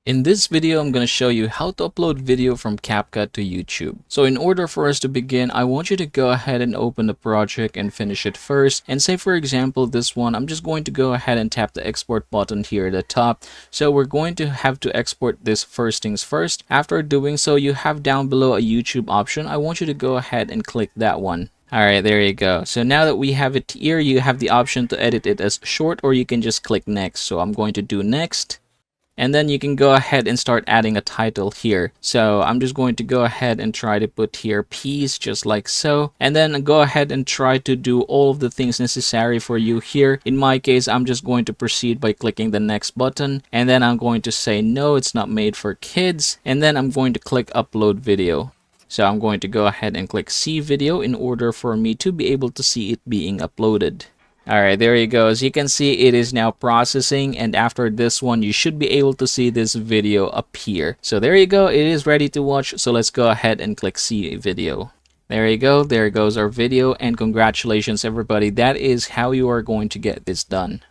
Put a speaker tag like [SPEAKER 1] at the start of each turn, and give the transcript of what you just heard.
[SPEAKER 1] In this video, I'm going to show you how to upload video from CapCut to YouTube. So in order for us to begin, I want you to go ahead and open the project and finish it first. And say for example, this one, I'm just going to go ahead and tap the export button here at the top. So we're going to have to export this first things first. After doing so, you have down below a YouTube option. I want you to go ahead and click that one. Alright, there you go. So now that we have it here, you have the option to edit it as short, or you can just click next. So I'm going to do next. And then you can go ahead and start adding a title here. So I'm just going to go ahead and try to put here peace, just like so. And then go ahead and try to do all of the things necessary for you here. In my case, I'm just going to proceed by clicking the next button. And then I'm going to say, no, it's not made for kids. And then I'm going to click upload video. So I'm going to go ahead and click see video in order for me to be able to see it being uploaded. Alright, there you go. As you can see, it is now processing, and after this one, you should be able to see this video appear. So there you go, it is ready to watch. So let's go ahead and click see video. There you go, there goes our video, and congratulations everybody. That is how you are going to get this done.